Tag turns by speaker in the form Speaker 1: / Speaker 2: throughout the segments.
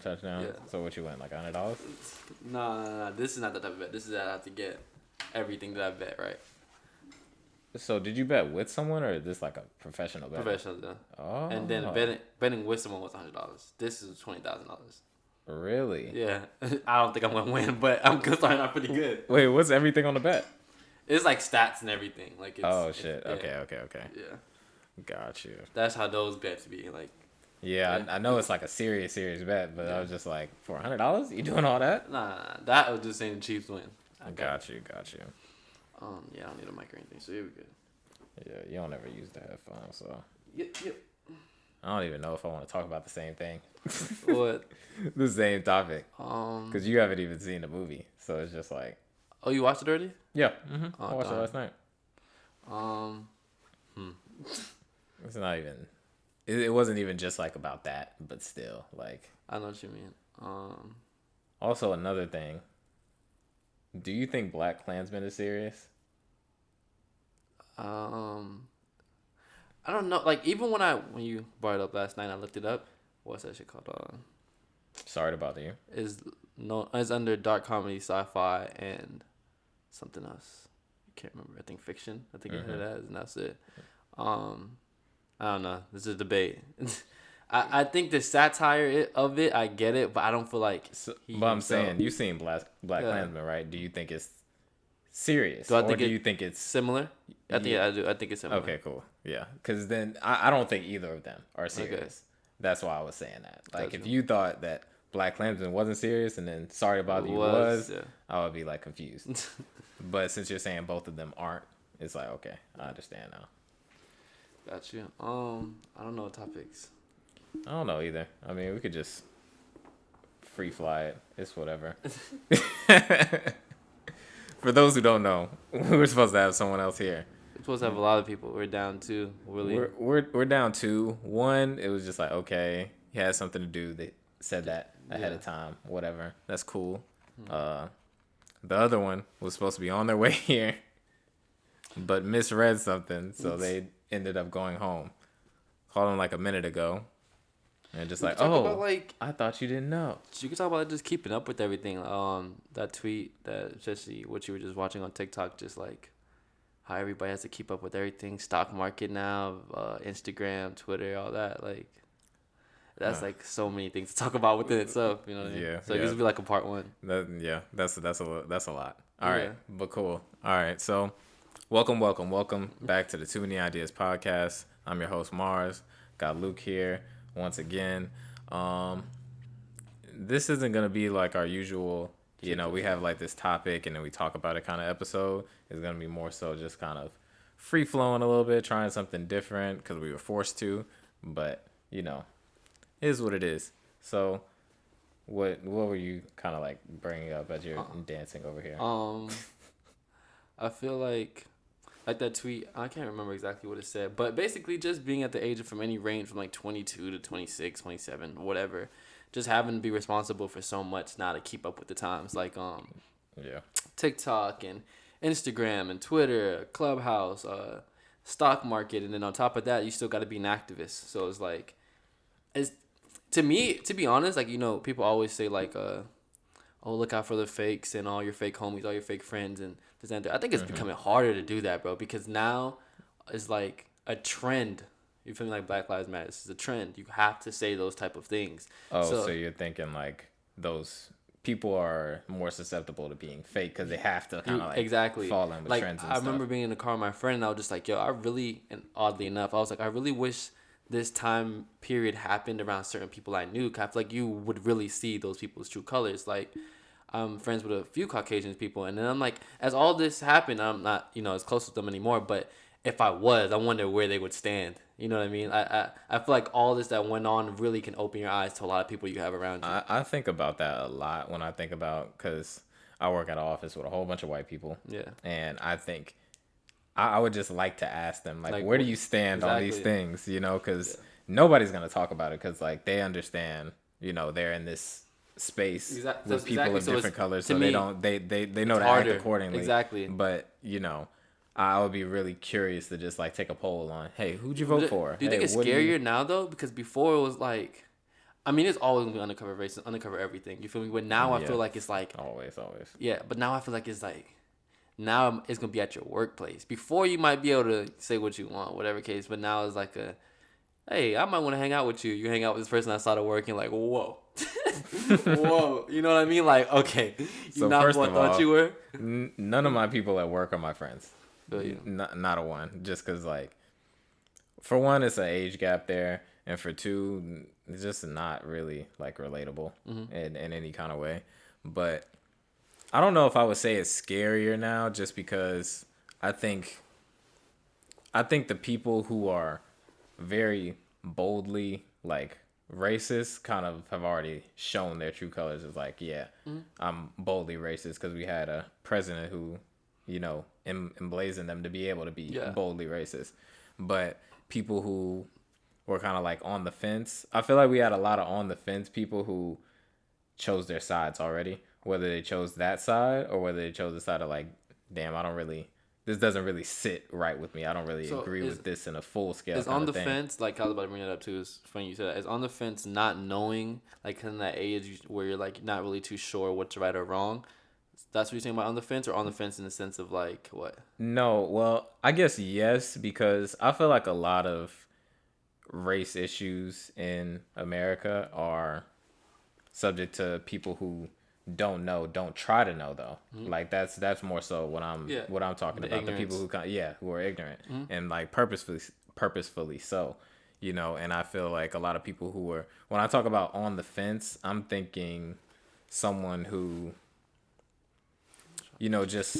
Speaker 1: touchdown.
Speaker 2: Yeah.
Speaker 1: So what you win, like $100?
Speaker 2: Nah. This is not the type of bet. This is that I have to get everything that I bet right.
Speaker 1: So did you bet with someone, or is this like a professional bet?
Speaker 2: Professional, yeah.
Speaker 1: Oh.
Speaker 2: And then betting with someone was $100. This is $20,000.
Speaker 1: Really?
Speaker 2: Yeah. I don't think I'm gonna win, but I'm starting out pretty good.
Speaker 1: Wait, what's everything on the bet?
Speaker 2: It's like stats and everything. Like it's.
Speaker 1: Oh shit.
Speaker 2: Yeah.
Speaker 1: Okay.
Speaker 2: Yeah.
Speaker 1: Got you.
Speaker 2: That's how those bets be like.
Speaker 1: Yeah, I know it's like a serious bet, but I was just like, for $100, you doing all that?
Speaker 2: Nah. That was just saying the Chiefs win.
Speaker 1: Got you.
Speaker 2: Yeah, I don't need a mic or anything, so you're good.
Speaker 1: Yeah, you don't ever use the headphones, so.
Speaker 2: Yep.
Speaker 1: I don't even know if I want to talk about the same thing.
Speaker 2: What?
Speaker 1: The same topic.
Speaker 2: Because
Speaker 1: you haven't even seen the movie, so it's just like.
Speaker 2: Oh, you watched it already?
Speaker 1: Yeah. Mm-hmm. I watched it last night. It's not even. It wasn't even just like about that, but still, like.
Speaker 2: I know what you mean.
Speaker 1: Also, another thing. Do you think Black Klansman is serious?
Speaker 2: I don't know. Like even when you brought it up last night, I looked it up. What's that shit called?
Speaker 1: Sorry to bother you.
Speaker 2: Is under dark comedy, sci-fi, and something else. I can't remember. I think fiction. I think it had that, and that's it. I don't know. This is a debate. I think the satire of it, I get it, but I don't feel like.
Speaker 1: But I'm saying, you've seen Black Klansman, right? Do you think it's serious, do you think it's
Speaker 2: similar? I do. I think it's similar.
Speaker 1: Okay, cool. Yeah, because then I don't think either of them are serious. Okay. That's why I was saying that. Like, gotcha. If you thought that Black Klansman wasn't serious, and then Sorry to Bother You was, yeah. I would be like confused. But since you're saying both of them aren't, it's like, okay, I understand now.
Speaker 2: Got you. I don't know topics.
Speaker 1: I don't know either. I mean, we could just free fly it. It's whatever. For those who don't know, we were supposed to have someone else here.
Speaker 2: We're supposed to have a lot of people. We're down 2.
Speaker 1: We're down 2. One, it was just like, okay, he had something to do. They said that ahead of time. Whatever. That's cool. The other one was supposed to be on their way here, but misread something, so they ended up going home. Called him like a minute ago. And just like, I thought you didn't know.
Speaker 2: You can talk about just keeping up with everything. That tweet, that especially what you were just watching on TikTok, just like how everybody has to keep up with everything. Stock market now, Instagram, Twitter, all that. Like, that's like so many things to talk about within itself. You know what I mean? Yeah. So this would be like a part 1.
Speaker 1: That's a lot. All right, but cool. All right, so welcome back to the Too Many Ideas podcast. I'm your host Mars. Got Luke here. Once again, this isn't going to be like our usual, we have like this topic and then we talk about it kind of episode. It's going to be more so just kind of free flowing a little bit, trying something different because we were forced to, but it is what it is. So what were you kind of like bringing up as you're dancing over here?
Speaker 2: I feel like that tweet, I can't remember exactly what it said, but basically just being at the age of from any range from like 22 to 26, 27, whatever, just having to be responsible for so much now to keep up with the times, like TikTok and Instagram and Twitter, Clubhouse, stock market, and then on top of that, you still got to be an activist. So it's like, to me, to be honest, like, people always say like, look out for the fakes and all your fake homies, all your fake friends, and this and that. I think it's becoming harder to do that, bro, because now it's like a trend. You feel me? Like Black Lives Matter. This is a trend. You have to say those type of things.
Speaker 1: Oh, so you're thinking like those people are more susceptible to being fake because they have to kind of like fall in with
Speaker 2: like,
Speaker 1: trends and
Speaker 2: I
Speaker 1: stuff.
Speaker 2: remember being in the car with my friend, and I was just like, yo, and oddly enough, I was like, I really wish this time period happened around certain people I knew. I feel like you would really see those people's true colors. Like, I'm friends with a few Caucasian people, and then I'm like, as all this happened, I'm not, as close with them anymore, but if I was, I wonder where they would stand. You know what I mean? I feel like all this that went on really can open your eyes to a lot of people you have around you.
Speaker 1: I think about that a lot when I think about, because I work at an office with a whole bunch of white people. Yeah. And I think I would just like to ask them, like where do you stand on these things? Because nobody's going to talk about it because, like, they understand, they're in this space with people of different colors, so they know to act accordingly. Exactly. But I would be really curious to just like take a poll on, hey, who'd you vote for?
Speaker 2: Do you think it's scarier now though? Because before it was like, I mean, it's always gonna be undercover racism, undercover everything. You feel me? But now I feel like it's like
Speaker 1: always.
Speaker 2: Yeah, but now I feel like it's like now it's gonna be at your workplace. Before you might be able to say what you want, whatever case. But now it's like hey, I might want to hang out with you. You hang out with this person outside of work, and like, whoa, whoa, you know what I mean? Like, okay,
Speaker 1: so
Speaker 2: not
Speaker 1: first
Speaker 2: what
Speaker 1: of
Speaker 2: I thought
Speaker 1: all,
Speaker 2: you were.
Speaker 1: None of my people at work are my friends.
Speaker 2: Really?
Speaker 1: Not a one. Just because, like, for one, it's an age gap there, and for two, it's just not really like relatable in any kind of way. But I don't know if I would say it's scarier now, just because I think the people who are very boldly like racist kind of have already shown their true colors. It's like, I'm boldly racist because we had a president who, emblazoned them to be able to be boldly racist. But people who were kind of like on the fence, I feel like we had a lot of on the fence people who chose their sides already, whether they chose that side or whether they chose the side of like, damn, this doesn't really sit right with me. I don't really agree with this in a full scale.
Speaker 2: Is on the fence, like I was about to bring that up too. It's funny you said that. Is on the fence not knowing, like in that age where you're like not really too sure what's right or wrong. That's what you're saying about on the fence, or on the fence in the sense of like what?
Speaker 1: No, well, I guess yes, because I feel like a lot of race issues in America are subject to people who don't try to know though. Like that's more so what I'm talking about. The people who are ignorant and like purposefully so, and I feel like a lot of people who are, when I talk about on the fence, I'm thinking someone who, just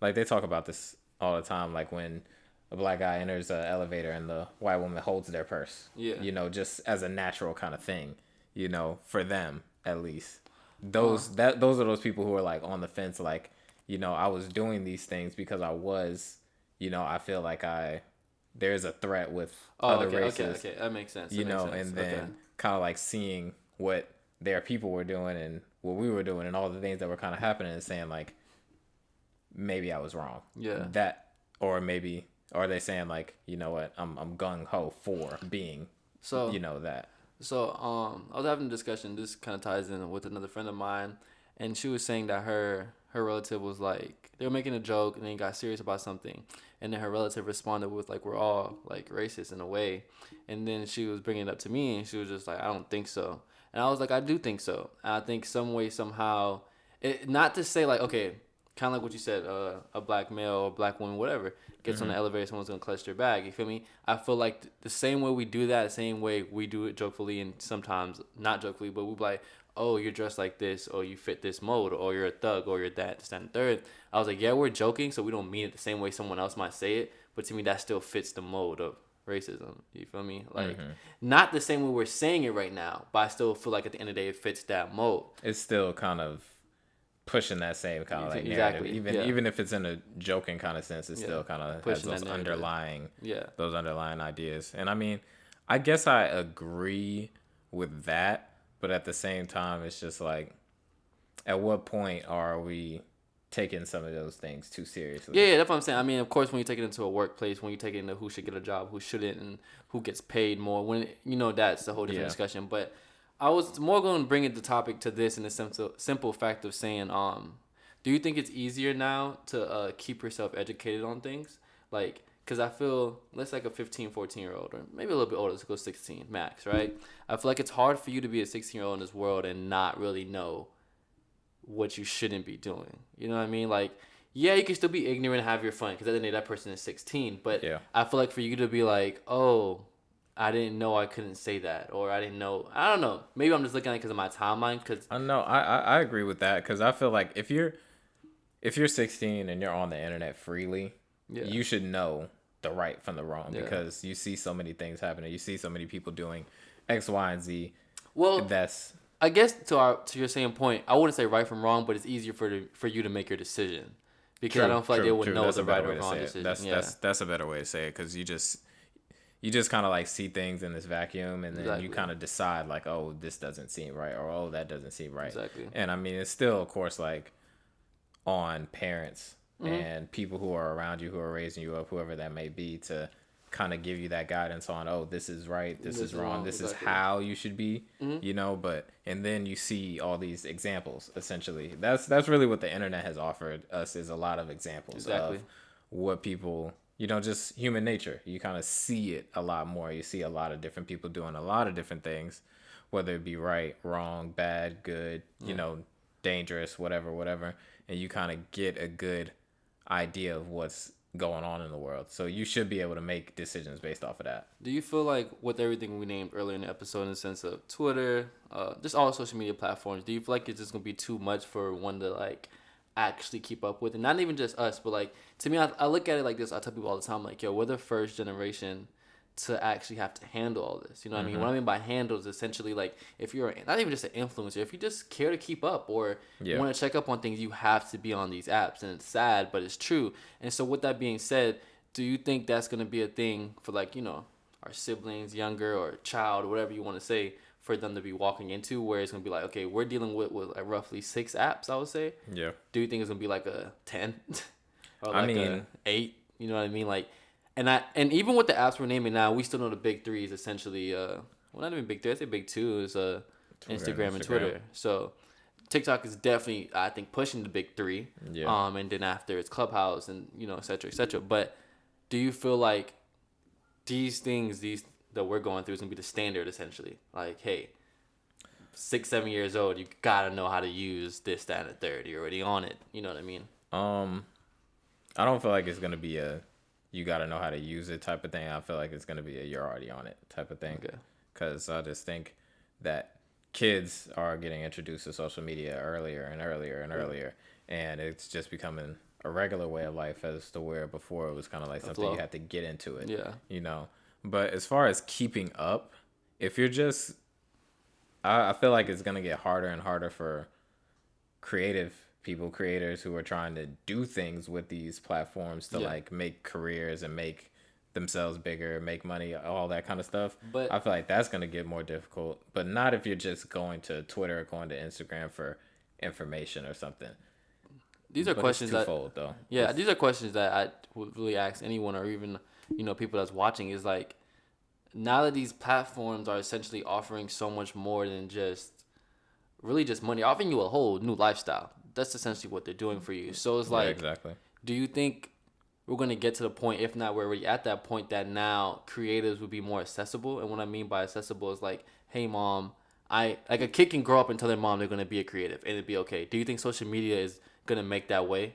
Speaker 1: like they talk about this all the time, like when a black guy enters an elevator and the white woman holds their purse. Yeah. Just as a natural kind of thing, for them at least. Those are those people who are like on the fence, like, I was doing these things because I was, I feel like there's a threat with other races.
Speaker 2: Okay, that makes sense.
Speaker 1: And then kind of like seeing what their people were doing and what we were doing and all the things that were kind of happening and saying like, maybe I was wrong.
Speaker 2: Yeah.
Speaker 1: That, or maybe, or they saying like, you know what, I'm gung ho for being, that.
Speaker 2: So, I was having a discussion. This kind of ties in with another friend of mine, and she was saying that her relative was like, they were making a joke and then got serious about something, and then her relative responded with like, we're all like racist in a way, and then she was bringing it up to me, and she was just like, I don't think so, and I was like, I do think so, and I think some way somehow, not to say like, okay, kind of like what you said, a black male or black woman, whatever, gets on the elevator, someone's going to clutch their bag. You feel me? I feel like the same way we do that, the same way we do it jokefully and sometimes not jokefully, but we'll be like, oh, you're dressed like this, or you fit this mold, or you're a thug, or you're that, this, that, and third. I was like, yeah, we're joking, so we don't mean it the same way someone else might say it, but to me, that still fits the mold of racism. You feel me? Like, not the same way we're saying it right now, but I still feel like at the end of the day, it fits that mold.
Speaker 1: It's still kind of pushing that same kind of like narrative, even if it's in a joking kind of sense, it still kind of has those underlying ideas. And I mean, I guess I agree with that, but at the same time, it's just like, at what point are we taking some of those things too seriously?
Speaker 2: Yeah, that's what I'm saying. I mean, of course, when you take it into a workplace, when you take it into who should get a job, who shouldn't, and who gets paid more, when that's a whole different discussion. But I was more going to bring the topic to this in the simple fact of saying, do you think it's easier now to keep yourself educated on things? Like, because I feel, let's like a 15, 14-year-old, or maybe a little bit older, let's go 16 max, right? I feel like it's hard for you to be a 16-year-old in this world and not really know what you shouldn't be doing. You know what I mean? Like, yeah, you can still be ignorant and have your fun, because at the end of the day, that person is 16. But I feel like for you to be like, oh, I didn't know I couldn't say that, or I didn't know. I don't know. Maybe I'm just looking at it because of my timeline. Cause
Speaker 1: I agree with that, because I feel like if you're 16 and you're on the internet freely, you should know the right from the wrong, because you see so many things happening. You see so many people doing X, Y, and Z.
Speaker 2: Well, I guess to your same point, I wouldn't say right from wrong, but it's easier for you to make your decision, because I don't feel like they would know the right or wrong decision.
Speaker 1: That's a better way to say it, because you just kind of like see things in this vacuum, and then you kind of decide like, oh, this doesn't seem right, or oh, that doesn't seem right.
Speaker 2: Exactly.
Speaker 1: And I mean, it's still, of course, like on parents and people who are around you, who are raising you up, whoever that may be, to kind of give you that guidance on, oh, this is right, this is wrong, this is how you should be, you know. But and then you see all these examples. Essentially, that's really what the internet has offered us, is a lot of examples of what people, you know, just human nature. You kind of see it a lot more. You see a lot of different people doing a lot of different things, whether it be right, wrong, bad, good, you know, dangerous, whatever, and you kind of get a good idea of what's going on in the world. So you should be able to make decisions based off of that.
Speaker 2: Do you feel like with everything we named earlier in the episode, in the sense of Twitter, just all social media platforms, do you feel like it's just gonna be too much for one to like actually keep up with? And not even just us, but like, to me, I look at it like this. I tell people all the time, like, yo, we're the first generation to actually have to handle all this. You know what I mean? What I mean by handle is essentially like, if you're not even just an influencer, if you just care to keep up or want to check up on things, you have to be on these apps. And it's sad, but it's true. And so with that being said, do you think that's going to be a thing for, like, you know, our siblings, younger, or child, or whatever you want to say, for them to be walking into, where it's going to be like, okay, we're dealing with like roughly 6 apps, I would say? Yeah. Do you think it's going to be like a 10? Or like a 8? You know what I mean? Like, and even with the apps we're naming now, we still know the big 3 is essentially, well, not even big 3, I say big 2 is Instagram and Twitter. So TikTok is definitely, I think, pushing the big 3. Yeah. And then after it's Clubhouse and, you know, et cetera, et cetera. But do you feel like these things, that we're going through, is going to be the standard, essentially? Like, hey, 6, 7 years old, you got to know how to use this, that, and the third. You're already on it. You know what I mean?
Speaker 1: I don't feel like it's going to be a you got to know how to use it type of thing. I feel like it's going to be a you're already on it type of thing. Because I just think that kids are getting introduced to social media earlier and earlier and earlier. And it's just becoming a regular way of life, as to where before it was kind of like something you had to get into it. Yeah. You know? But as far as keeping up, if you're just... I feel like it's going to get harder and harder for creators who are trying to do things with these platforms to like make careers and make themselves bigger, make money, all that kind of stuff. But I feel like that's going to get more difficult, but not if you're just going to Twitter or going to Instagram for information or something.
Speaker 2: These are questions twofold, though. Yeah, these are questions that I would really ask anyone, or even, you know, people that's watching, is like, now that these platforms are essentially offering so much more than just money, offering you a whole new lifestyle. That's essentially what they're doing for you. So it's like, exactly. Do you think we're going to get to the point, if not we're already at that point, that now creatives would be more accessible? And what I mean by accessible is like, hey, mom, like a kid can grow up and tell their mom they're going to be a creative and it'd be okay. Do you think social media is going to make that way?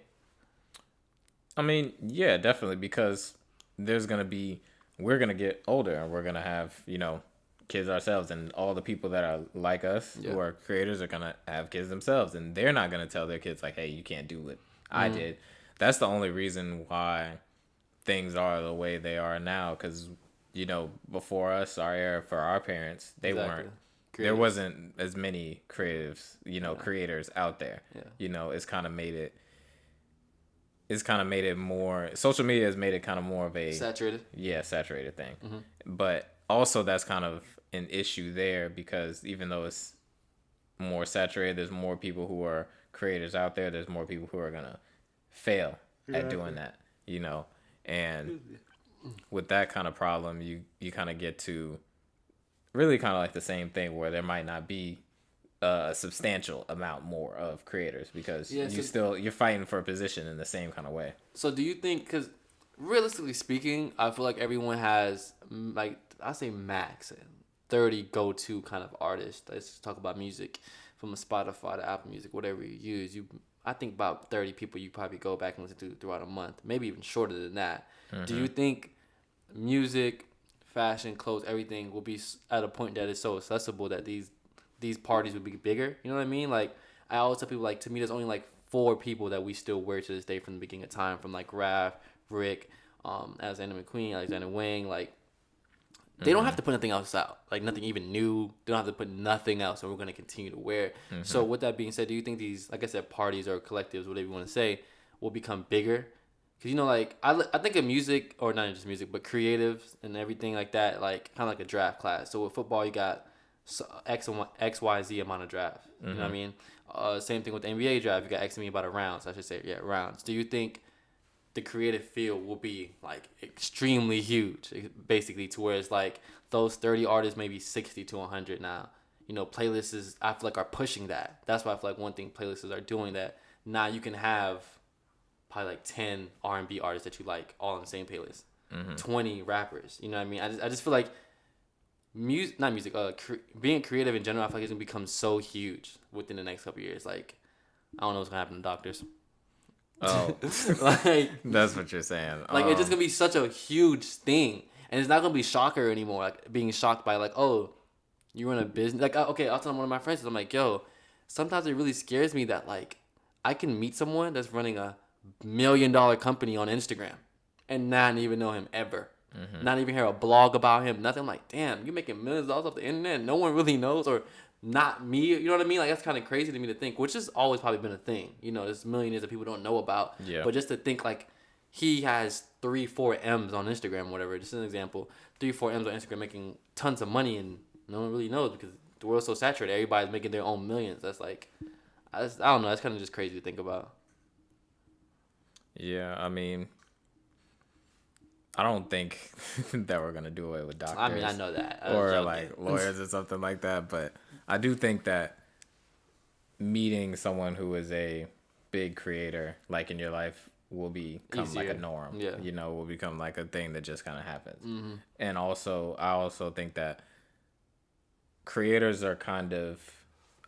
Speaker 1: I mean, yeah, definitely, because we're going to get older and we're going to have, you know, kids ourselves, and all the people that are like us who are creators are going to have kids themselves, and they're not going to tell their kids like, hey, you can't do what I did. That's the only reason why things are the way they are now, because, you know, before us, our era, for our parents, they weren't. Creatives. There wasn't as many creatives, you know, creators out there. Yeah. You know, it's kind of made it more, social media has made it kind of more of a saturated thing. But also that's kind of an issue there, because even though it's more saturated, there's more people who are creators out there, there's more people who are gonna fail at doing that, you know. And with that kind of problem, you kind of get to really kind of like the same thing, where there might not be a substantial amount more of creators, because you're fighting for a position in the same kind of way.
Speaker 2: So do you think, because realistically speaking, I feel like everyone has, like, I say max 30 go-to kind of artists. Let's talk about music, from a Spotify to Apple Music, whatever you use. I think about 30 people you probably go back and listen to throughout a month, maybe even shorter than that. Do you think music, fashion, clothes, everything will be at a point that is so accessible that these parties would be bigger? You know what I mean? Like, I always tell people, like, to me, there's only like 4 people that we still wear to this day from the beginning of time, from like Raph, Rick, Alexander McQueen, Alexander Wang. Like, they don't have to put anything else out, like nothing even new. They don't have to put nothing else, and we're going to continue to wear. So with that being said, do you think these, like I said, parties or collectives, whatever you want to say, will become bigger? Because, you know, like, I think of music, or not just music, but creatives and everything like that, like kind of like a draft class. So with football, you got X, Y, Z amount of draft. You know what I mean? Same thing with the NBA draft. You got X amount of rounds, I should say. Yeah, rounds. Do you think the creative field will be like extremely huge, basically, to where it's like those 30 artists, maybe 60 to 100 now. You know, playlists is, I feel like, are pushing that. That's why I feel like one thing playlists are doing that. Now you can have probably like 10 R&B artists that you like all in the same playlist. 20 rappers. You know what I mean? I just feel like being creative in general, I feel like it's gonna become so huge within the next couple of years. Like, I don't know what's gonna happen to doctors.
Speaker 1: Oh,
Speaker 2: like
Speaker 1: that's what you're saying.
Speaker 2: Like, it's just gonna be such a huge thing, and it's not gonna be shocker anymore. Like being shocked by like, oh, you run a business. Like, okay, I'll tell one of my friends. I'm like, yo, sometimes it really scares me that like I can meet someone that's running a $1 million company on Instagram and not even know him ever. Not even hear a blog about him. Nothing. I'm like, damn, you making millions of dollars off the internet and no one really knows, or not me. You know what I mean? Like, that's kind of crazy to me to think, which has always probably been a thing. You know, there's millionaires that people don't know about.
Speaker 1: Yeah.
Speaker 2: But just to think like he has 3-4 M's on Instagram, whatever. Just an example, 3-4 M's on Instagram, making tons of money, and no one really knows because the world's so saturated. Everybody's making their own millions. That's like, I don't know. That's kind of just crazy to think about.
Speaker 1: Yeah, I mean, I don't think that we're gonna do away with doctors.
Speaker 2: I mean, I know that.
Speaker 1: Or like lawyers or something like that, but I do think that meeting someone who is a big creator, like in your life, will become
Speaker 2: easier.
Speaker 1: like a norm.
Speaker 2: Yeah.
Speaker 1: You know, will become like a thing that just kind of happens. And also, I also think that creators are kind of,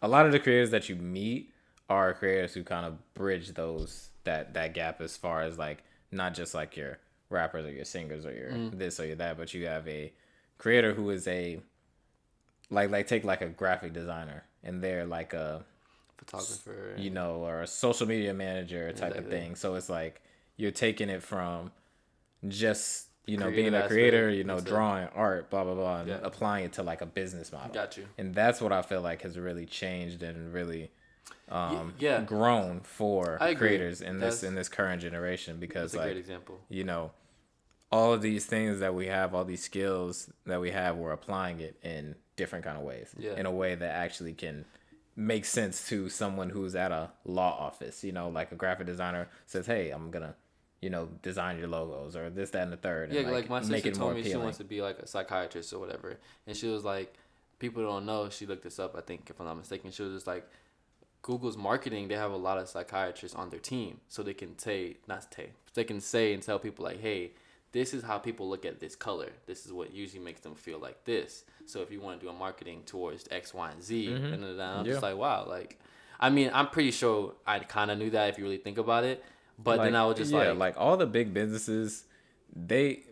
Speaker 1: a lot of the creators that you meet are creators who kind of bridge that gap, as far as like not just like your rappers or your singers or your this or your that, but you have a creator who is a like take like a graphic designer, and they're like a
Speaker 2: photographer,
Speaker 1: you know, or a social media manager type of thing. So it's like you're taking it from just, you know, being a creator, you know, drawing art, blah blah blah, and applying it to like a business model.
Speaker 2: Got you.
Speaker 1: And that's what I feel like has really changed and really grown for creators in this current generation, because
Speaker 2: that's a great example.
Speaker 1: You know, all of these things that we have, all these skills that we have, we're applying it in different kind of ways, in a way that actually can make sense to someone who's at a law office. You know, like a graphic designer says, hey, I'm gonna, you know, design your logos or this, that, and the third.
Speaker 2: Yeah,
Speaker 1: and
Speaker 2: like my sister told me
Speaker 1: appealing.
Speaker 2: she wants to be like a psychiatrist or whatever, and she was like, people don't know. She looked this up, I think, if I'm not mistaken. She was just like, Google's marketing, they have a lot of psychiatrists on their team, so they can say and tell people like, hey, this is how people look at this color. This is what usually makes them feel like this. So if you want to do a marketing towards X, Y, and Z, and I'm just like, wow, like, I mean, I'm pretty sure I kind of knew that if you really think about it, but like, then I was just
Speaker 1: like all the big businesses, big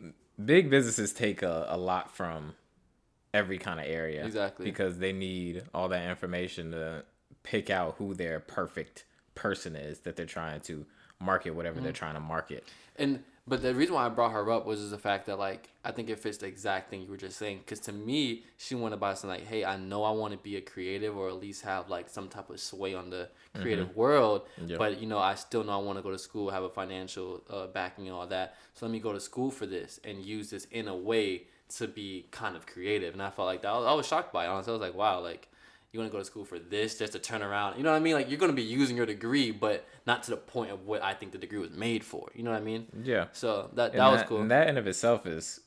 Speaker 1: businesses take a lot from every kind of area,
Speaker 2: exactly,
Speaker 1: because they need all that information to pick out who their perfect person is that they're trying to market, whatever they're trying to market.
Speaker 2: But the reason why I brought her up was just the fact that, like, I think it fits the exact thing you were just saying. Because to me, she wanted to buy something like, hey, I know I want to be a creative, or at least have, like, some type of sway on the creative world. Yep. But, you know, I still know I want to go to school, have a financial backing and all that. So let me go to school for this and use this in a way to be kind of creative. And I felt like that. I was shocked by it, honestly. I was like, wow, like, you want to go to school for this just to turn around. You know what I mean? Like, you're going to be using your degree, but not to the point of what I think the degree was made for. You know what I mean?
Speaker 1: Yeah.
Speaker 2: So that was cool.
Speaker 1: And that in of itself is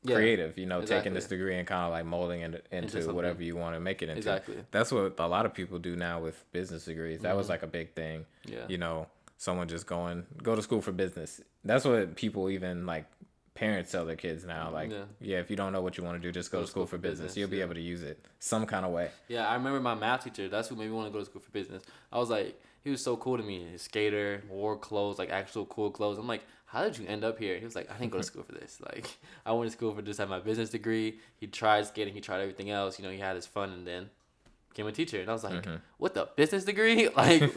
Speaker 1: creative, you know, taking this degree and kind of like molding it into whatever you want to make it into.
Speaker 2: Exactly.
Speaker 1: That's what a lot of people do now with business degrees. That was like a big thing.
Speaker 2: Yeah.
Speaker 1: You know, someone just go to school for business. That's what people, even like parents, tell their kids now, like, if you don't know what you want to do, just go to school for business. You'll be able to use it some kind of way.
Speaker 2: Yeah, I remember my math teacher, that's who made me want to go to school for business. I was like, he was so cool to me. His skater, wore clothes, like actual cool clothes. I'm like, how did you end up here? He was like, I didn't go to school for this. Like, I went to school for just have my business degree. He tried skating, he tried everything else. You know, he had his fun, and then became a teacher. And I was like, what, the business degree? Like,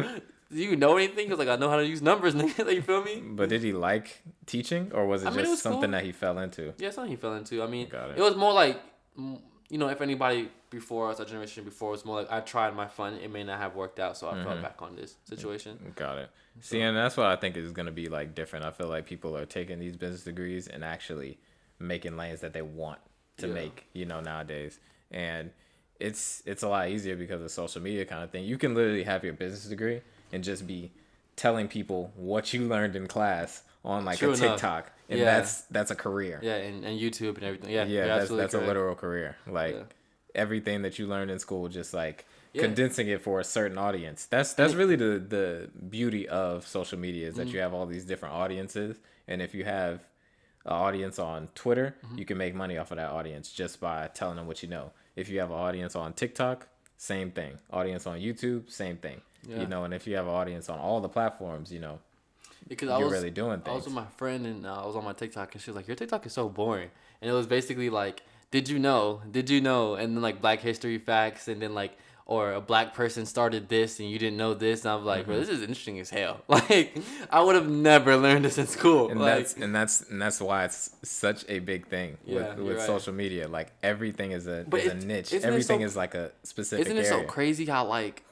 Speaker 2: do you know anything? He was like, I know how to use numbers, nigga. Like, you feel me?
Speaker 1: But did he like teaching, or was it just something cool that he fell into?
Speaker 2: Yeah, something he fell into. I mean, it was more like, you know, if anybody before us, our generation before, it's more like I tried my fun. It may not have worked out, so I fell back on this situation.
Speaker 1: Got it. See, and that's what I think is going to be like different. I feel like people are taking these business degrees and actually making lanes that they want to make, you know, nowadays. And it's a lot easier because of social media kind of thing. You can literally have your business degree and just be telling people what you learned in class on like
Speaker 2: True
Speaker 1: a TikTok, and that's a career.
Speaker 2: Yeah, and YouTube and everything. Yeah,
Speaker 1: yeah, that's a literal career. Like everything that you learned in school, just like condensing it for a certain audience. That's really the beauty of social media is that you have all these different audiences, and if you have an audience on Twitter, you can make money off of that audience just by telling them what you know. If you have an audience on TikTok, same thing. Audience on YouTube, same thing. Yeah. You know, and if you have an audience on all the platforms, you know,
Speaker 2: because
Speaker 1: you're really doing things.
Speaker 2: I was with my friend and I was on my TikTok and she was like, "Your TikTok is so boring," and it was basically like, "Did you know? Did you know?" And then like Black History facts, and then like, or a black person started this and you didn't know this, and I'm like, bro, this is interesting as hell. Like, I would have never learned this in school.
Speaker 1: And
Speaker 2: like,
Speaker 1: that's why it's such a big thing with social media. Like everything is a niche. Everything is like a specific area.
Speaker 2: Isn't it so crazy how like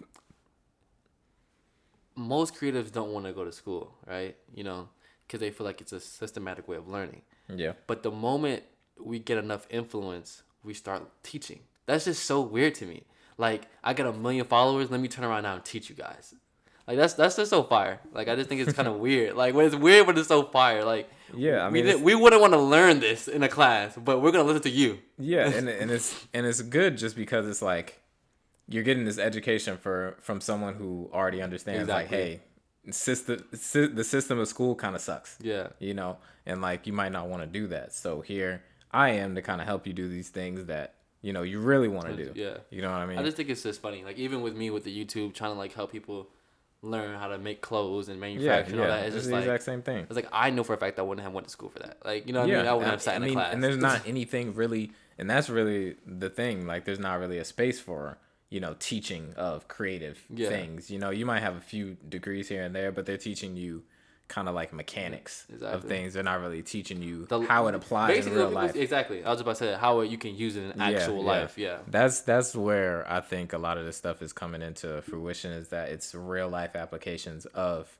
Speaker 2: most creatives don't want to go to school, right? You know, because they feel like it's a systematic way of learning.
Speaker 1: Yeah.
Speaker 2: But the moment we get enough influence, we start teaching. That's just so weird to me. Like, I got 1 million followers. Let me turn around now and teach you guys. Like, that's just so fire. Like, I just think it's kind of weird. Like, when it's weird, but it's so fire. Like,
Speaker 1: yeah, I mean,
Speaker 2: we wouldn't want to learn this in a class, but we're gonna listen to you.
Speaker 1: Yeah, and it's good just because it's like you're getting this education from someone who already understands. Exactly. Like, hey, the system of school kind of sucks.
Speaker 2: Yeah,
Speaker 1: you know, and like you might not want to do that. So here I am to kind of help you do these things that, you know, you really want to do.
Speaker 2: Yeah.
Speaker 1: You know what I mean?
Speaker 2: I just think it's just funny. Like, even with me with the YouTube, trying to, like, help people learn how to make clothes and manufacture and all that. It's just
Speaker 1: the
Speaker 2: like,
Speaker 1: exact same thing.
Speaker 2: It's like, I know for a fact I wouldn't have went to school for that. Like, you know what I mean? I wouldn't have sat in a class.
Speaker 1: And there's not anything really, and that's really the thing. Like, there's not really a space for, you know, teaching of creative things. You know, you might have a few degrees here and there, but they're teaching you kind of like mechanics of things. They're not really teaching you how it applies in real life.
Speaker 2: Exactly. I was about to say how you can use it in actual life. Yeah.
Speaker 1: That's where I think a lot of this stuff is coming into fruition, is that it's real life applications of,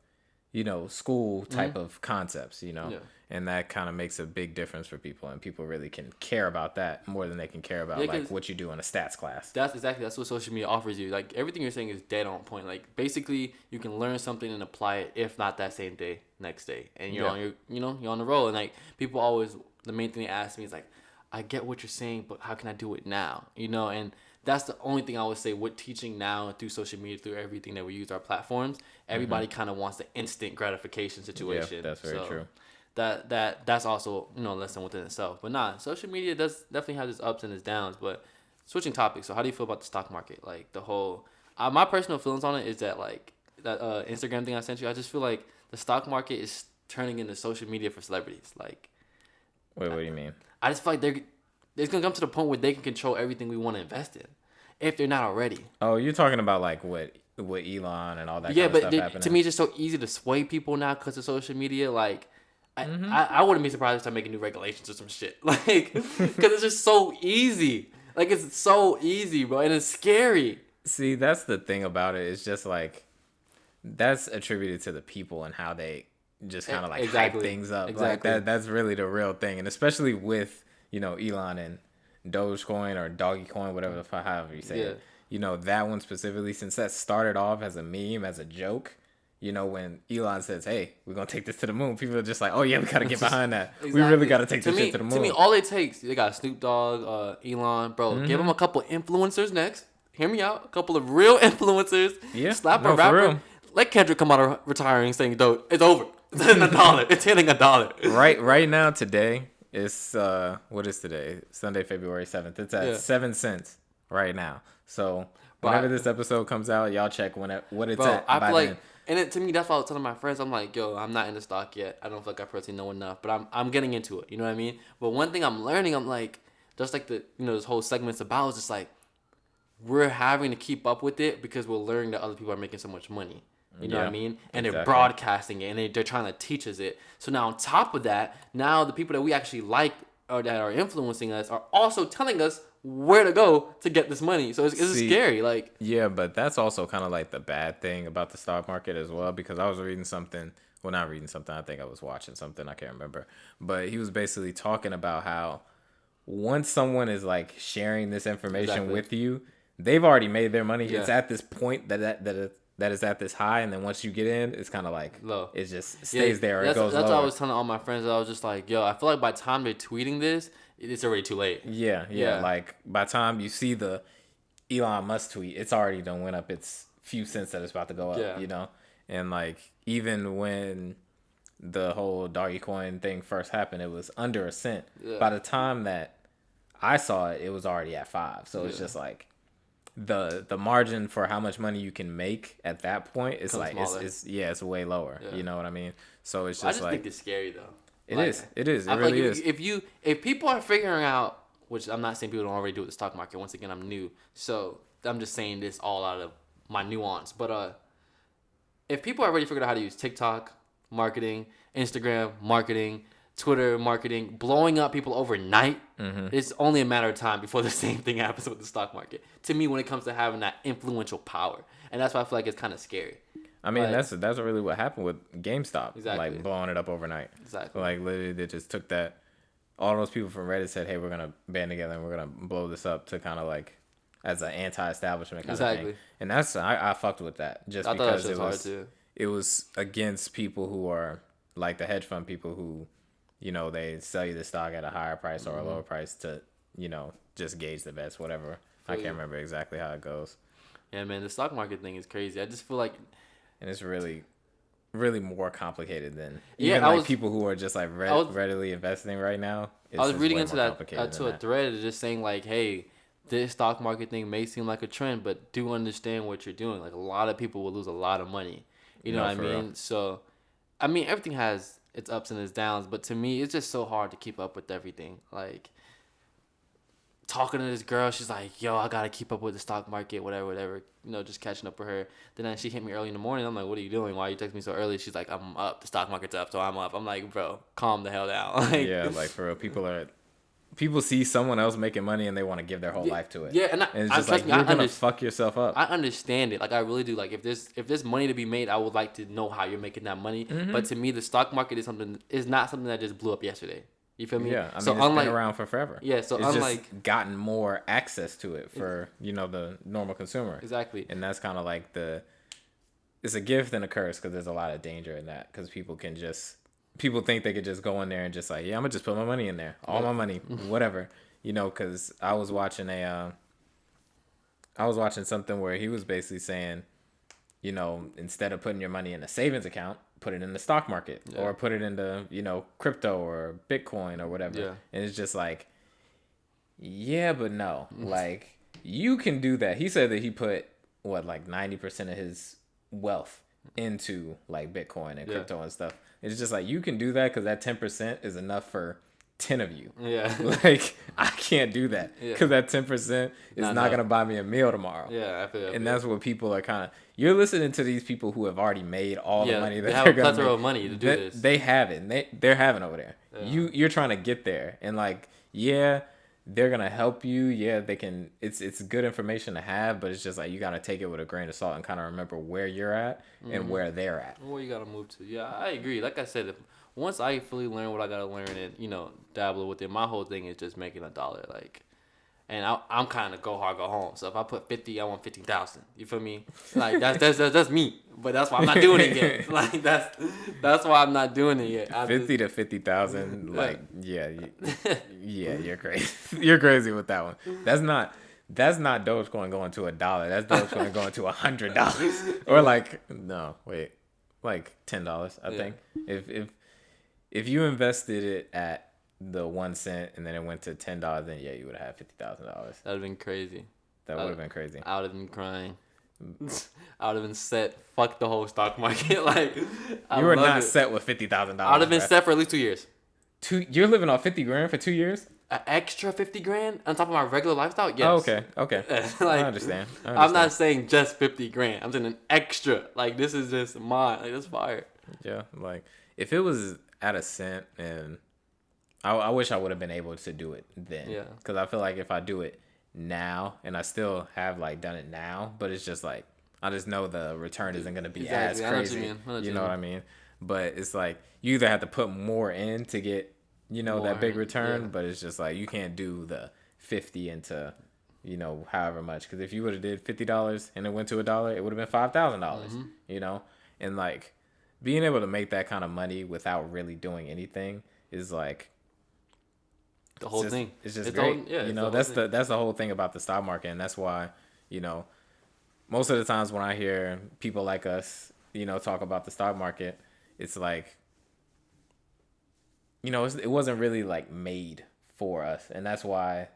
Speaker 1: you know, school type of concepts, you know. Yeah. And that kind of makes a big difference for people, and people really can care about that more than they can care about like what you do in a stats class.
Speaker 2: That's what social media offers you. Like, everything you're saying is dead on point. Like, basically you can learn something and apply it, if not that same day, next day, and you're on your, you know, you're on the roll. And like, people always, the main thing they ask me is like, I get what you're saying, but how can I do it now? You know, and that's the only thing I would say with teaching now through social media, through everything that we use our platforms. Everybody kind of wants the instant gratification situation.
Speaker 1: Yeah, that's very true.
Speaker 2: That's also, you know, a lesson within itself. But nah, social media does definitely have its ups and its downs. But switching topics, so how do you feel about the stock market? Like, the whole my personal feelings on it is that, like, that Instagram thing I sent you, I just feel like the stock market is turning into social media for celebrities. Like,
Speaker 1: wait, what do you mean?
Speaker 2: I just feel like it's gonna come to the point where they can control everything we want to invest in, if they're not already.
Speaker 1: Oh, you're talking about like what Elon and all that kind of stuff happening.
Speaker 2: To me, it's just so easy to sway people now because of social media. Like, I wouldn't be surprised if they start making new regulations or some shit. Like, because it's just so easy. Like, it's so easy, bro, and it's scary.
Speaker 1: See, that's the thing about it. It's just like, that's attributed to the people and how they just kind of like hype things up. Exactly. Like, that's really the real thing. And especially with, you know, Elon and Dogecoin or Doggycoin, whatever the fuck, however you say it. You know, that one specifically, since that started off as a meme, as a joke. You know, when Elon says, hey, we're going to take this to the moon, people are just like, oh, yeah, we got to get behind that. Exactly. We really got to take this shit to the moon.
Speaker 2: To me, all it takes, they got Snoop Dogg, Elon, bro. Give them a couple influencers next. Hear me out. A couple of real influencers. Yeah. Slap a rapper. Let Kendrick come out of retiring saying, "Dope, it's over. It's hitting $1. It's hitting $1."
Speaker 1: Right now, today, it's, what is today? Sunday, February 7th. It's at 7 cents right now. So whenever this episode comes out, y'all check what it's at.
Speaker 2: I feel like, and to me, that's why I was telling my friends, I'm like, yo, I'm not in the stock yet. I don't feel like I personally know enough, but I'm getting into it. You know what I mean? But one thing I'm learning, I'm like, just like the, you know, this whole segment's about, is just like, we're having to keep up with it because we're learning that other people are making so much money. You know what I mean? And they're broadcasting it, and they're trying to teach us it. So now on top of that, now the people that we actually like or that are influencing us are also telling us where to go to get this money. So it's scary. Like,
Speaker 1: yeah, but that's also kind of like the bad thing about the stock market as well, because I was reading something. Well, not reading something. I think I was watching something. I can't remember. But he was basically talking about how once someone is like sharing this information with you, they've already made their money. Yeah. It's at this point that that is at this high, and then once you get in, it's kind of like
Speaker 2: low.
Speaker 1: It just stays there. Or it goes
Speaker 2: that's
Speaker 1: lower.
Speaker 2: what I was telling all my friends. I was just like, yo, I feel like by the time they're tweeting this, it's already too late.
Speaker 1: Yeah. Like by the time you see the Elon Musk tweet, it's already done went up its few cents that it's about to go up. Yeah. You know, and like even when the whole Dogecoin thing first happened, it was under a cent. Yeah. By the time that I saw it, it was already at 5. So it's just like the margin for how much money you can make at that point is like it's way lower. Yeah. You know what I mean? So it's just
Speaker 2: I just think it's scary though.
Speaker 1: It is. It really is.
Speaker 2: If people are figuring out, which I'm not saying people don't already do with the stock market. Once again, I'm new, so I'm just saying this all out of my nuance. But if people already figured out how to use TikTok marketing, Instagram marketing, Twitter marketing, blowing up people overnight, it's only a matter of time before the same thing happens with the stock market. To me, when it comes to having that influential power, and that's why I feel like it's kind of scary.
Speaker 1: I mean, that's really what happened with GameStop. Exactly. Like blowing it up overnight. Exactly. Like literally, they just took that. All those people from Reddit said, "Hey, we're gonna band together and we're gonna blow this up to kind of like as an anti-establishment kind of thing." And that's I fucked with that just because it was against people who are like the hedge fund people who, you know, they sell you the stock at a higher price or a lower price to, you know, just gauge the bets, whatever. I can't remember exactly how it goes.
Speaker 2: Yeah, man, the stock market thing is crazy. I just feel like,
Speaker 1: and it's really, really more complicated than even people who are just like readily investing right now.
Speaker 2: I was reading into that to a thread just saying like, hey, this stock market thing may seem like a trend, but do understand what you're doing. Like a lot of people will lose a lot of money. You know what I mean? Real. So, I mean, everything has its ups and its downs, but to me, it's just so hard to keep up with everything. Like, talking to this girl, she's like, yo, I gotta keep up with the stock market, whatever, you know, just catching up with her. Then she hit me early in the morning. I'm like, what are you doing? Why are you texting me so early? She's like, I'm up. The stock market's up, so I'm up. I'm like, bro, calm the hell down. Like,
Speaker 1: yeah, like for real, people see someone else making money and they want to give their whole life to it.
Speaker 2: Yeah, and
Speaker 1: it's just like, you're gonna fuck yourself up.
Speaker 2: I understand it. Like, I really do. Like, if there's money to be made, I would like to know how you're making that money. But to me, the stock market is not something that just blew up yesterday. You feel me?
Speaker 1: Yeah, I mean, it's been around for forever.
Speaker 2: Yeah, so
Speaker 1: it's just gotten more access to it for, you know, the normal consumer.
Speaker 2: Exactly.
Speaker 1: And that's kind of like it's a gift and a curse because there's a lot of danger in that because people think they could just go in there and just like, yeah, I'm gonna just put my money in there, all my money, whatever, you know. Because I was watching something where he was basically saying, you know, instead of putting your money in a savings account, put it in the stock market or put it into, you know, crypto or Bitcoin or whatever. Yeah. And it's just like, yeah, but no, like you can do that. He said that he put like 90% of his wealth into like Bitcoin and crypto and stuff. It's just like, you can do that because that 10% is enough for 10 of you. Yeah. Like, I can't do that because that 10% is not going to buy me a meal tomorrow.
Speaker 2: Yeah, I feel
Speaker 1: and that's what people are kind of, you're listening to these people who have already made all the money that
Speaker 2: they have a plethora of money to do this.
Speaker 1: They have it. They're having over there. Yeah. You're trying to get there. And like, yeah, they're going to help you. Yeah, they can. It's good information to have, but it's just like, you got to take it with a grain of salt and kind of remember where you're at and where they're at.
Speaker 2: Where you got to move to. Yeah, I agree. Like I said, once I fully learn what I got to learn and, you know, dabble with it, my whole thing is just making $1. Like, and I'm kind of go hard, go home. So if I put 50, I want 50,000. You feel me? Like that's me. But that's why I'm not doing it yet. Like that's why I'm not doing it yet.
Speaker 1: 50 to 50,000. Like yeah, you're crazy. You're crazy with that one. That's not Dogecoin going to $1. That's Dogecoin going to $100. Or like like $10. I think if you invested it at the 1 cent and then it went to $10, then you would have $50,000.
Speaker 2: That'd have been crazy.
Speaker 1: That would have been crazy.
Speaker 2: I would have been crying. I would have been set. Fuck the whole stock market. Like,
Speaker 1: you were not set with $50,000.
Speaker 2: I would have been set for at least 2 years.
Speaker 1: You're living off $50,000 for 2 years?
Speaker 2: An extra $50,000 on top of my regular lifestyle? Yes.
Speaker 1: Oh, okay.
Speaker 2: Like,
Speaker 1: I understand.
Speaker 2: I'm not saying just $50,000. I'm saying an extra. Like, this is just mine. Like, that's fire.
Speaker 1: Yeah, like if it was at a cent, and I wish I would have been able to do it then. Yeah. Because I feel like if I do it now, and I still have like done it now, but it's just like I just know the return isn't going to be as crazy. You know what I mean? But it's like you either have to put more in to get, you know, that big return, but it's just like you can't do the 50 into you know, however much. Because if you would have did $50 and it went to $1, it would have been $5,000. You know, and like being able to make that kind of money without really doing anything is like
Speaker 2: the whole thing.
Speaker 1: It's just great. You know, that's the whole thing about the stock market, and that's why, you know, most of the times when I hear people like us, you know, talk about the stock market, it's like, you know, it wasn't really like made for us, and that's why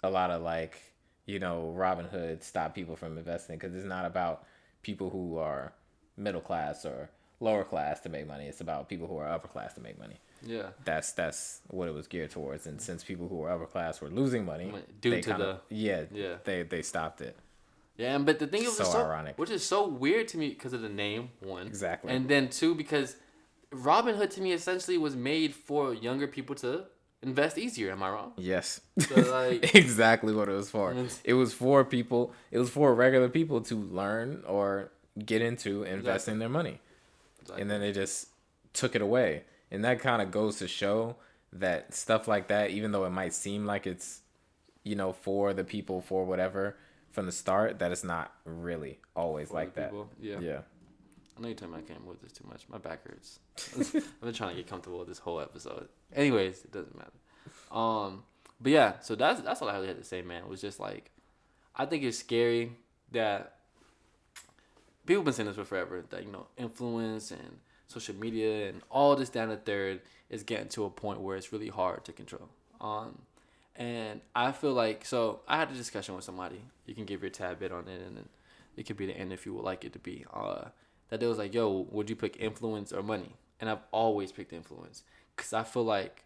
Speaker 1: a lot of like, you know, Robinhood stop people from investing, because it's not about people who are middle class or lower class to make money. It's about people who are upper class to make money.
Speaker 2: Yeah,
Speaker 1: that's what it was geared towards. And since people who were upper class were losing money,
Speaker 2: they
Speaker 1: stopped it.
Speaker 2: Yeah, but the thing is,
Speaker 1: so ironic,
Speaker 2: which is so weird to me because of the name, one,
Speaker 1: exactly,
Speaker 2: and then two, because Robinhood to me essentially was made for younger people to invest easier. Am I wrong?
Speaker 1: Yes.
Speaker 2: So, like,
Speaker 1: exactly what it was for. It was for people. It was for regular people to learn or get into investing their money, and then they just took it away. And that kind of goes to show that stuff like that, even though it might seem like it's, you know, for the people, for whatever, from the start, that it's not really always for like that.
Speaker 2: Yeah. I know you're telling me I can't move this too much. My back hurts. I've been trying to get comfortable with this whole episode. Anyways, it doesn't matter. But yeah, so that's all I really had to say, man. It was just like, I think it's scary that people have been saying this for forever, that, you know, influence and social media and all this down the third is getting to a point where it's really hard to control. And I feel like, so I had a discussion with somebody. You can give your tad bit on it, and then it could be the end if you would like it to be. That they was like, yo, would you pick influence or money? And I've always picked influence, because I feel like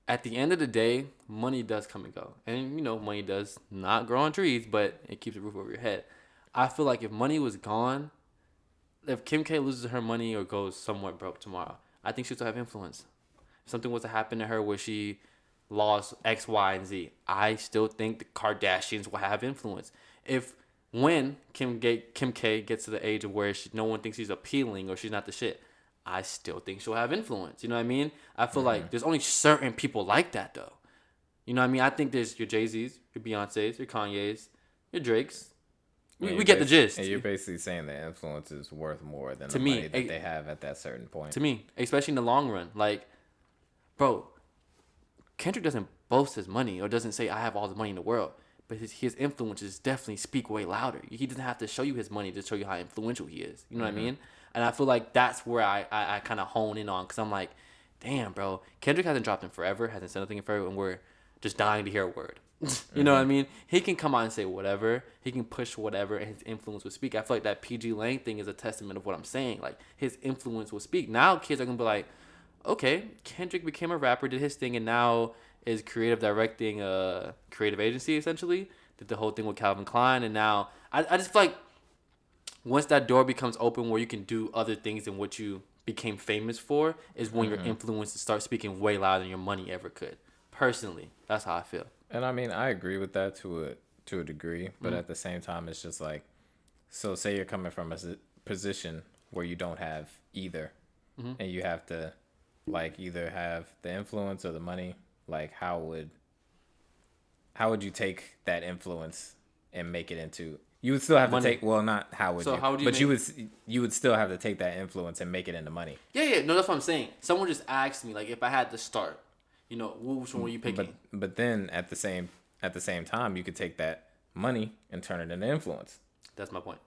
Speaker 2: at the end of the day, money does come and go. And, you know, money does not grow on trees, but it keeps a roof over your head. I feel like if money was gone, if Kim K loses her money or goes somewhat broke tomorrow, I think she'll still have influence. If something was to happen to her where she lost X, Y, and Z, I still think the Kardashians will have influence. When Kim K gets to the age of where no one thinks she's appealing or she's not the shit, I still think she'll have influence. You know what I mean? I feel like there's only certain people like that, though. You know what I mean? I think there's your Jay-Z's, your Beyonce's, your Kanye's, your Drake's. We get the gist.
Speaker 1: And you're basically saying that influence is worth more than the money that they have at that certain point.
Speaker 2: To me, especially in the long run. Like, bro, Kendrick doesn't boast his money or doesn't say, I have all the money in the world. But his influences definitely speak way louder. He doesn't have to show you his money to show you how influential he is. You know what I mean? And I feel like that's where I kind of hone in on, because I'm like, damn, bro, Kendrick hasn't dropped in forever, hasn't said nothing in forever, and we're just dying to hear a word. You know what I mean? He can come out and say whatever. He can push whatever, and his influence will speak. I feel like that PG Lang thing is a testament of what I'm saying. Like, his influence will speak. Now kids are going to be like, okay, Kendrick became a rapper, did his thing, and now is creative directing a creative agency, essentially. Did the whole thing with Calvin Klein, and now I just feel like once that door becomes open where you can do other things than what you became famous for, is when your influence starts speaking way louder than your money ever could. Personally, that's how I feel.
Speaker 1: And I mean, I agree with that to a degree, but at the same time, it's just like, so say you're coming from a position where you don't have either, and you have to, like, either have the influence or the money. Like, how would you take that influence and make it into? You would still have money. To take. Well, not how would so you? How would you? But you would still have to take that influence and make it into money.
Speaker 2: Yeah. No, that's what I'm saying. Someone just asked me, like, if I had to start. You know, which one were you picking?
Speaker 1: But then at the same time, you could take that money and turn it into influence.
Speaker 2: That's my point.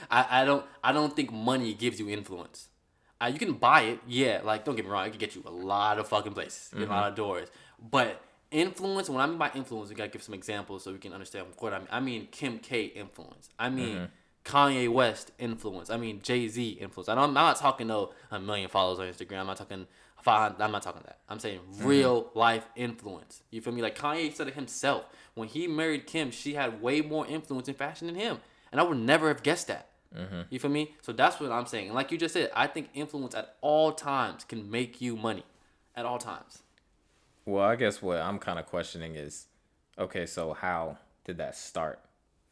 Speaker 2: I don't think money gives you influence. You can buy it, yeah. Like, don't get me wrong, it can get you a lot of fucking places, a lot of doors. But influence, when I mean by influence, we gotta give some examples so we can understand what I mean. I mean Kim K influence. I mean Kanye West influence. I mean Jay-Z influence. I'm not talking 1 million followers on Instagram. I'm not talking that. I'm saying real life influence. You feel me? Like, Kanye said it himself. When he married Kim, she had way more influence in fashion than him. And I would never have guessed that. You feel me? So that's what I'm saying. And like you just said, I think influence at all times can make you money. At all times.
Speaker 1: Well, I guess what I'm kind of questioning is, okay, so how did that start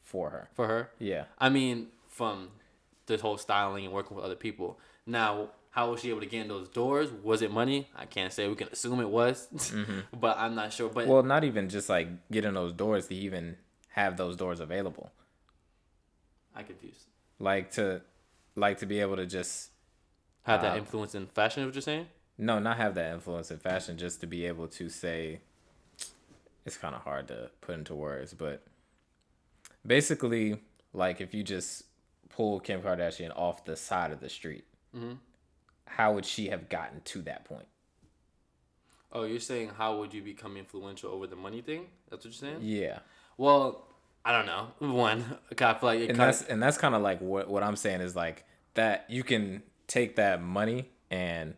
Speaker 1: for her?
Speaker 2: For her?
Speaker 1: Yeah.
Speaker 2: I mean, from this whole styling and working with other people. Now, how was she able to get in those doors? Was it money? I can't say. We can assume it was, but I'm not sure. But
Speaker 1: well, not even just like getting those doors, to even have those doors available.
Speaker 2: I confused.
Speaker 1: Like to be able to just
Speaker 2: have that influence in fashion. Is what you're saying?
Speaker 1: No, not have that influence in fashion. Just to be able to say, it's kind of hard to put into words, but basically, like if you just pull Kim Kardashian off the side of the street, how would she have gotten to that point?
Speaker 2: Oh, you're saying how would you become influential over the money thing? That's what you're saying?
Speaker 1: Yeah.
Speaker 2: Well, I don't know. One, I feel like it
Speaker 1: that's kind of like what I'm saying is like that you can take that money and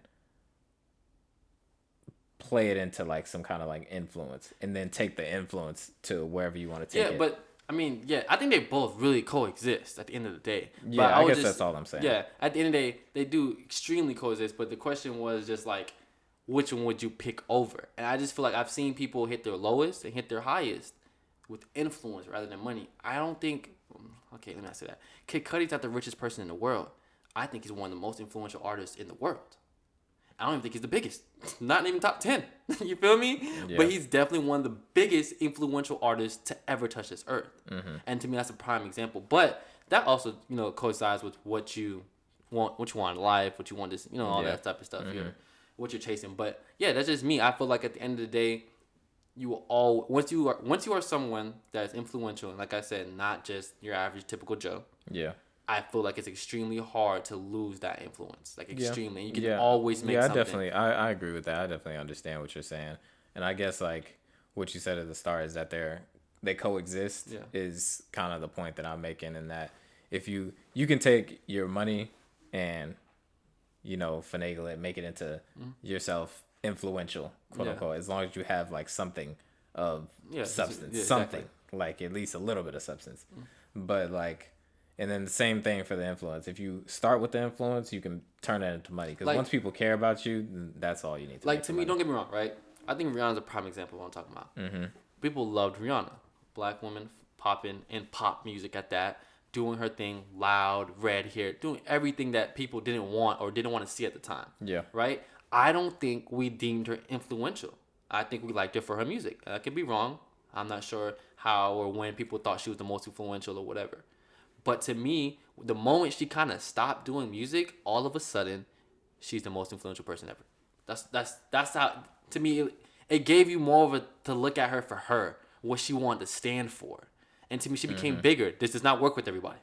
Speaker 1: play it into like some kind of like influence, and then take the influence to wherever you want to take it.
Speaker 2: Yeah, but I mean, I think they both really coexist at the end of the day.
Speaker 1: Yeah,
Speaker 2: but
Speaker 1: I guess that's all I'm saying.
Speaker 2: Yeah, at the end of the day, they do extremely coexist, but the question was just like, which one would you pick over? And I just feel like I've seen people hit their lowest and hit their highest with influence rather than money. I don't think... Okay, let me not say that. Kid Cudi's not the richest person in the world. I think he's one of the most influential artists in the world. I don't even think he's the biggest. Not even top 10. You feel me? Yeah. But he's definitely one of the biggest influential artists to ever touch this earth. Mm-hmm. And to me, that's a prime example. But that also, coincides with what you want in life, what you want to, all that type of stuff. Mm-hmm. What you're chasing. But yeah, that's just me. I feel like at the end of the day, you will all once you are someone that is influential, and like I said, not just your average typical Joe. Yeah. I feel like it's extremely hard to lose that influence. Like extremely. You can always make something.
Speaker 1: I agree with that. I definitely understand what you're saying. And I guess like what you said at the start is that they coexist is kind of the point that I'm making, in that if you can take your money and finagle it, make it into yourself influential, quote unquote, as long as you have like something of substance, something like at least a little bit of substance. But like, and then the same thing for the influence. If you start with the influence, you can turn that into money, because like, once people care about you, that's all you need to
Speaker 2: like to me money. Don't get me wrong, right? I think Rihanna's a prime example of what I'm talking about. Mm-hmm. People loved Rihanna, black woman popping and pop music at that, doing her thing, loud, red hair, doing everything that people didn't want or didn't want to see at the time. Yeah. Right? I don't think we deemed her influential. I think we liked her for her music. I could be wrong. I'm not sure how or when people thought she was the most influential or whatever. But to me, the moment she kind of stopped doing music, all of a sudden, she's the most influential person ever. That's how, to me, it gave you more of to look at her for her, what she wanted to stand for. And to me, she became bigger. This does not work with everybody.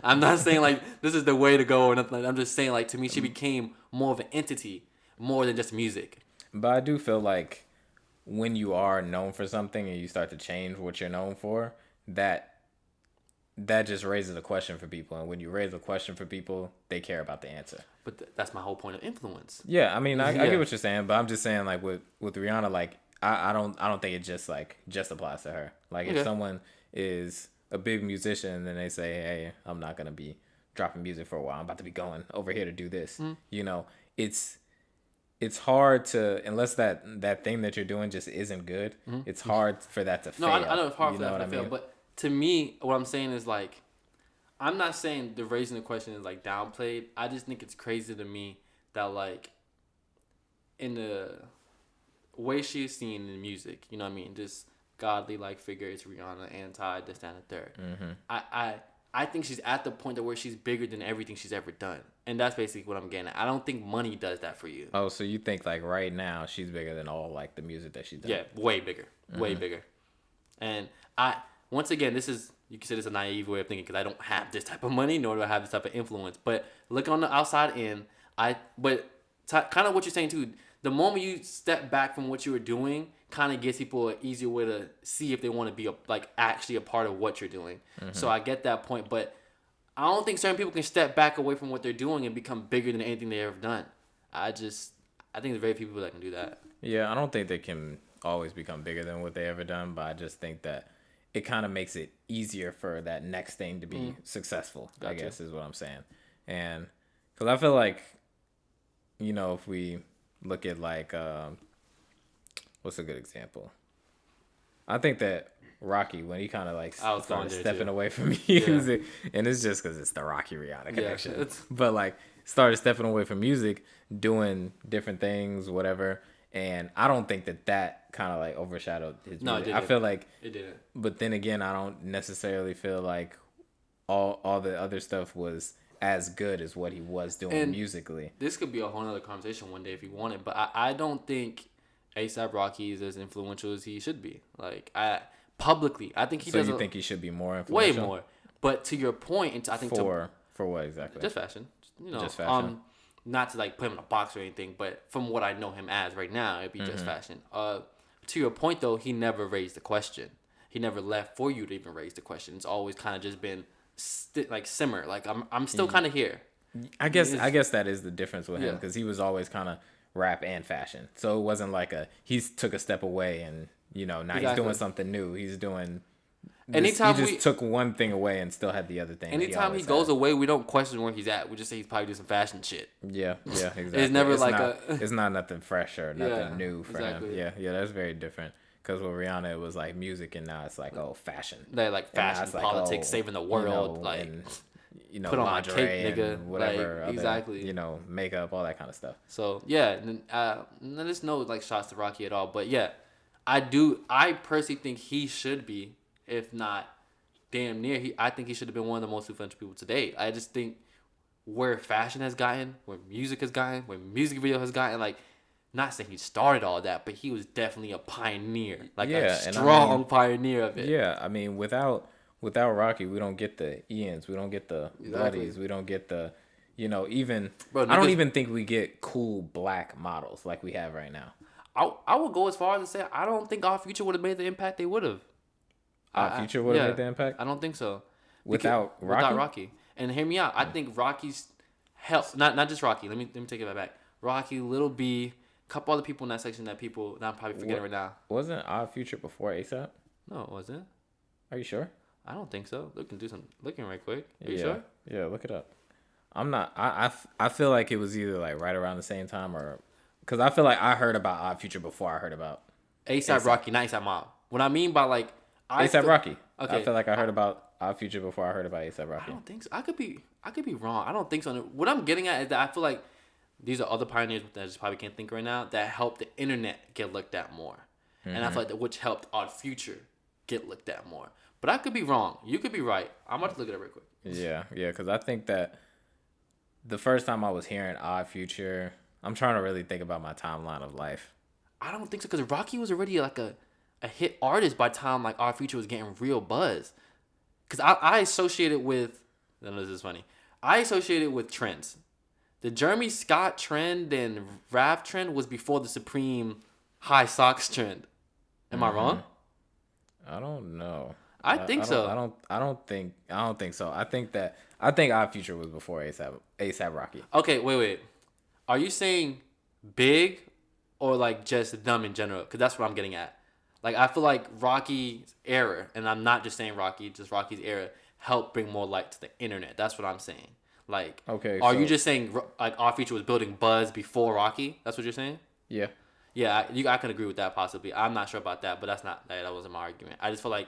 Speaker 2: I'm not saying like this is the way to go or nothing. I'm just saying like to me, she became more of an entity, more than just music.
Speaker 1: But I do feel like when you are known for something and you start to change what you're known for, that just raises a question for people. And when you raise a question for people, they care about the answer.
Speaker 2: But that's my whole point of influence.
Speaker 1: Yeah, I mean, I get what you're saying, but I'm just saying like with Rihanna, like I don't think it just applies to her. Like if someone is a big musician and they say, hey, I'm not gonna be dropping music for a while, I'm about to be going over here to do this. It's hard to, unless that thing that you're doing just isn't good, it's hard for that to fail.
Speaker 2: No, I know it's hard for that to fail, but to me, what I'm saying is like, I'm not saying the raising the question is like downplayed. I just think it's crazy to me that like in the way she is seen in music, you know what I mean? This godly like figure is Rihanna, anti this, that, and the third. Mm-hmm. I think she's at the point where she's bigger than everything she's ever done. And that's basically what I'm getting at. I don't think money does that for you.
Speaker 1: Oh, so you think like right now she's bigger than all like the music that she's done?
Speaker 2: Yeah, way bigger. Mm-hmm. Way bigger. And once again, this is, you can say this is a naive way of thinking because I don't have this type of money, nor do I have this type of influence. But look on the outside in, kind of what you're saying too, the moment you step back from what you were doing kind of gives people an easier way to see if they want to be actually a part of what you're doing. Mm-hmm. So I get that point, but I don't think certain people can step back away from what they're doing and become bigger than anything they've ever done. I think there's very few people that can do that.
Speaker 1: Yeah, I don't think they can always become bigger than what they ever done, but I just think that it kind of makes it easier for that next thing to be successful, gotcha. I guess is what I'm saying. And because I feel like, if we look at like, what's a good example? I think that Rocky, when he kind of like started stepping away from music, and it's just because it's the Rocky Rihanna connection, but like started stepping away from music, doing different things, whatever. And I don't think that kind of like overshadowed his music. No, it didn't. I feel like it didn't. But then again, I don't necessarily feel like all the other stuff was as good as what he was doing musically.
Speaker 2: This could be a whole other conversation one day if you wanted, but I don't think A$AP Rocky is as influential as he should be. Like publicly, I think he does.
Speaker 1: So you think he should be more influential?
Speaker 2: Way more. But to your point, I think
Speaker 1: for what exactly?
Speaker 2: Just fashion. Just fashion. Not to like put him in a box or anything, but from what I know him as right now, it'd be just fashion. To your point though, he never raised the question. He never left for you to even raise the question. It's always kind of just been like simmer. Like I'm still kind of here.
Speaker 1: I guess that is the difference with him because he was always kind of rap and fashion. So it wasn't like he took a step away and now he's doing something new. He's doing. Anytime he just took one thing away and still had the other thing.
Speaker 2: Anytime he goes away, we don't question where he's at. We just say he's probably doing some fashion shit.
Speaker 1: Yeah, exactly.
Speaker 2: It's never
Speaker 1: it's not nothing fresh or nothing new for him. Yeah, that's very different. Because with Rihanna, it was like music, and now it's like fashion.
Speaker 2: They like fashion, politics, saving the world,
Speaker 1: put on my cape, nigga, and whatever, exactly. Makeup, all that kind of stuff.
Speaker 2: So yeah, there's no like shots to Rocky at all, but yeah, I personally think he should be. If not damn near, I think he should have been one of the most influential people today. I just think where fashion has gotten, where music has gotten, where music video has gotten, like, not saying he started all that, but he was definitely a pieneer, like a strong pieneer of it.
Speaker 1: Yeah, I mean, without Rocky, we don't get the Ians, we don't get the Bloodies, we don't get the, even. Bro, I don't even think we get cool black models like we have right now.
Speaker 2: I would go as far as to say I don't think Our Future would have made the impact they would have.
Speaker 1: Future would have made the impact?
Speaker 2: I don't think so.
Speaker 1: Without Rocky?
Speaker 2: And hear me out. I think Rocky's help, not just Rocky. Let me take it back. Rocky, Lil B, a couple other people in that section that I'm probably forgetting right now.
Speaker 1: Wasn't Our Future before A$AP?
Speaker 2: No, it wasn't.
Speaker 1: Are you sure?
Speaker 2: I don't think so. Looking right quick. Are you sure?
Speaker 1: Yeah, look it up. I'm not. I feel like it was either like right around the same time or because I feel like I heard about Our Future before I heard about
Speaker 2: A$AP Rocky, not A$AP Mob. What I mean by like
Speaker 1: A$AP Rocky. Okay. I feel like I heard about Our Future before I heard about A$AP Rocky.
Speaker 2: I don't think so. I could be wrong. I don't think so. What I'm getting at is that I feel like these are other pioneers that I just probably can't think right now that helped the internet get looked at more. Mm-hmm. And I feel like which helped Our Future get looked at more. But I could be wrong. You could be right. I'm about to look it up real quick.
Speaker 1: Yeah, because I think that the first time I was hearing Our Future, I'm trying to really think about my timeline of life.
Speaker 2: I don't think so because Rocky was already like a hit artist by the time like Our Future was getting real buzz. Because I associate it with, this is funny, I associate it with trends. The Jeremy Scott trend and Rav trend was before the Supreme high socks trend. Am I wrong?
Speaker 1: I don't know.
Speaker 2: I think so.
Speaker 1: I don't think so. I think Our Future was before A$AP Rocky.
Speaker 2: Okay, wait. Are you saying big or like just them in general? Because that's what I'm getting at. Like, I feel like Rocky's era, and I'm not just saying Rocky, just Rocky's era, helped bring more light to the internet. That's what I'm saying. Like, are you just saying, like, Our Future was building buzz before Rocky? That's what you're saying?
Speaker 1: Yeah.
Speaker 2: Yeah, I can agree with that possibly. I'm not sure about that, but that wasn't my argument. I just feel like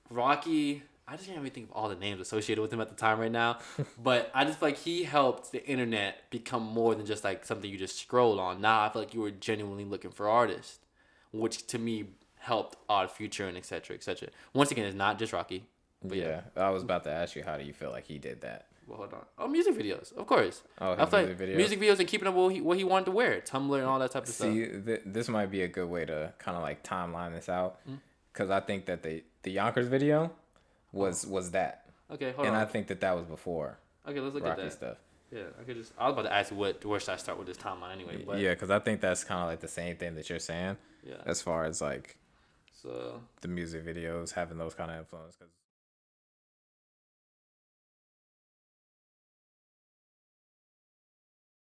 Speaker 2: Rocky, I just can't even think of all the names associated with him at the time right now, but I just feel like he helped the internet become more than just like something you just scroll on. Now I feel like you were genuinely looking for artists, which to me helped Our Future and et cetera, et cetera. Once again, it's not just Rocky.
Speaker 1: But yeah, I was about to ask you, how do you feel like he did that?
Speaker 2: Well, hold on. Oh, music videos, of course. Oh, I feel like music videos and keeping up what he wanted to wear, Tumblr and all that type of stuff.
Speaker 1: See, this might be a good way to kind of like timeline this out, because I think that the Yonkers video was that.
Speaker 2: Okay, hold on.
Speaker 1: And I think that was before.
Speaker 2: Okay, let's look
Speaker 1: Rocky
Speaker 2: at that
Speaker 1: stuff.
Speaker 2: Yeah, I was about to ask you where should I start with this timeline anyway. But
Speaker 1: yeah, because I think that's kind of like the same thing that you're saying.
Speaker 2: Yeah.
Speaker 1: As far as like,
Speaker 2: so
Speaker 1: the music videos having those kind of influence, because